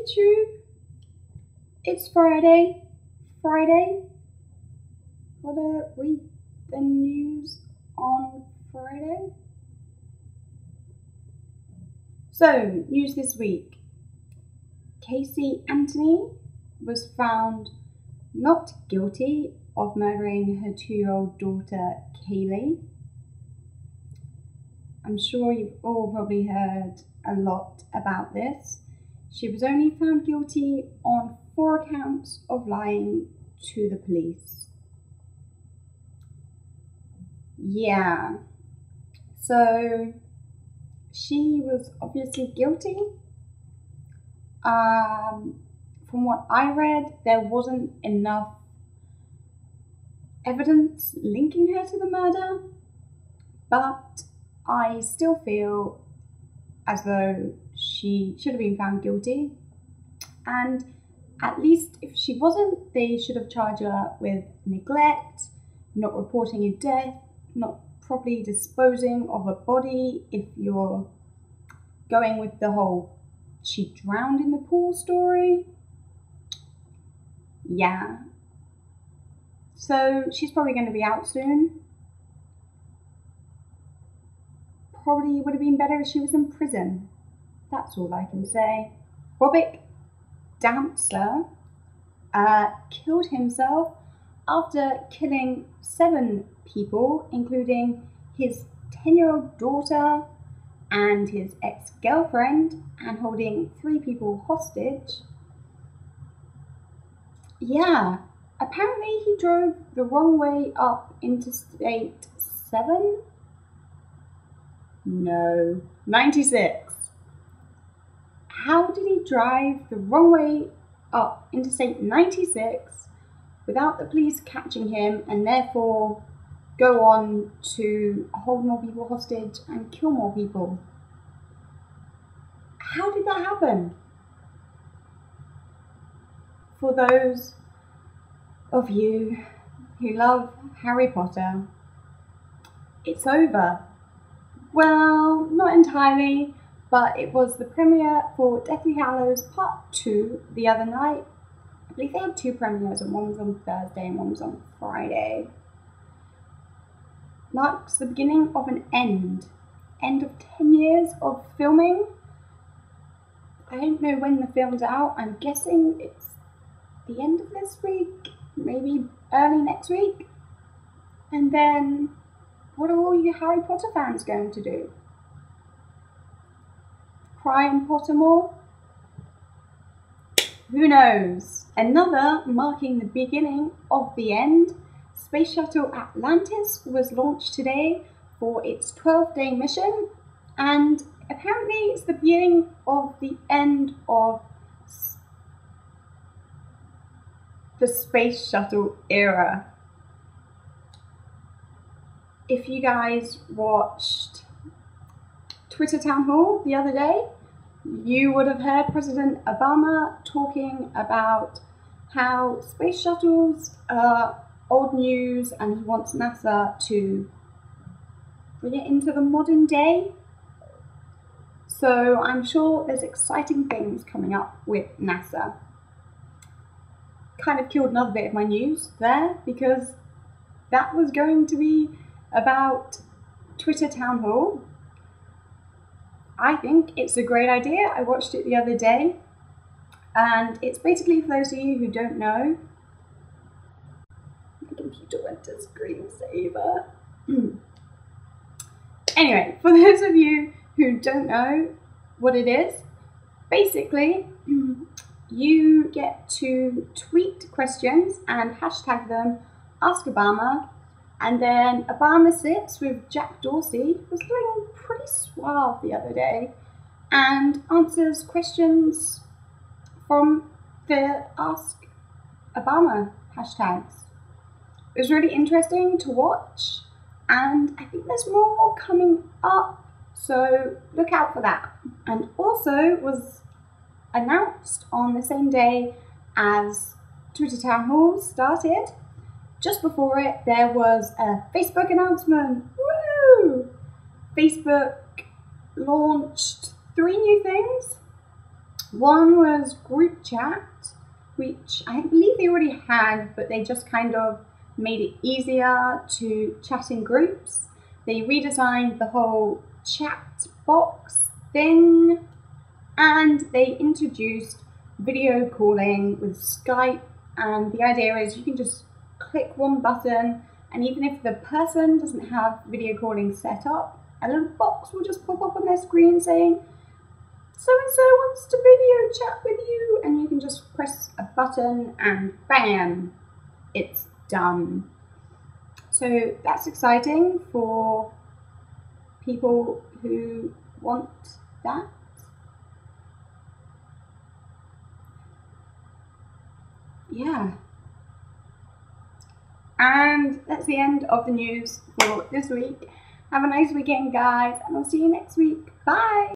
YouTube. It's Friday. Gotta read the news on Friday. So, news this week. Casey Anthony was found not guilty of murdering her 2-year-old daughter, Kaylee. I'm sure you've all probably heard a lot about this. She was only found guilty on 4 counts of lying to the police. Yeah, so she was obviously guilty. From what I read, there wasn't enough evidence linking her to the murder, but I still feel as though she should have been found guilty, and at least if she wasn't, they should have charged her with neglect, not reporting a death, not properly disposing of a body. If you're going with the whole she drowned in the pool story, yeah. So she's probably going to be out soon. Probably would have been better if she was in prison. That's all I can say. Robert Dancer killed himself after killing 7 people, including his 10-year-old daughter and his ex-girlfriend, and holding 3 people hostage. Yeah, apparently he drove the wrong way up Interstate 7? No, 96. How did he drive the wrong way up Interstate 96 without the police catching him and therefore go on to hold more people hostage and kill more people? How did that happen? For those of you who love Harry Potter, it's over. Well, not entirely, but it was the premiere for Deathly Hallows Part 2 the other night. I believe they had 2 premieres, and one was on Thursday and one was on Friday. Marks the beginning of an end of 10 years of filming. I don't know when the film's out. I'm guessing it's the end of this week, maybe early next week. And then what are all you Harry Potter fans going to do? Cry in Pottermore? Who knows? Another marking the beginning of the end. Space Shuttle Atlantis was launched today for its 12-day mission, and apparently it's the beginning of the end of the Space Shuttle era. If you guys watched Twitter Town Hall the other day, you would have heard President Obama talking about how space shuttles are old news and he wants NASA to bring it into the modern day. So I'm sure there's exciting things coming up with NASA. Kind of killed another bit of my news there, because that was going to be about Twitter Town Hall. I think it's a great idea. I watched it the other day, and it's basically, for those of you who don't know, my computer went to screensaver. Anyway, for those of you who don't know what it is, basically you get to tweet questions and hashtag them, Ask Obama, and then Obama sits with Jack Dorsey, who was looking pretty suave the other day, and answers questions from the Ask Obama hashtags. It was really interesting to watch, and I think there's more coming up, so look out for that. And also was announced on the same day as Twitter Town Hall started. Just before it, there was a Facebook announcement. Woo! Facebook launched 3 new things. One was group chat, which I believe they already had, but they just kind of made it easier to chat in groups. They redesigned the whole chat box thing, and they introduced video calling with Skype. And the idea is you can just click one button, and even if the person doesn't have video calling set up, a little box will just pop up on their screen saying, so-and-so wants to video chat with you, and you can just press a button and bam, it's done. So that's exciting for people who want that. Yeah. And that's the end of the news for this week. Have a nice weekend, guys, and I'll see you next week. Bye!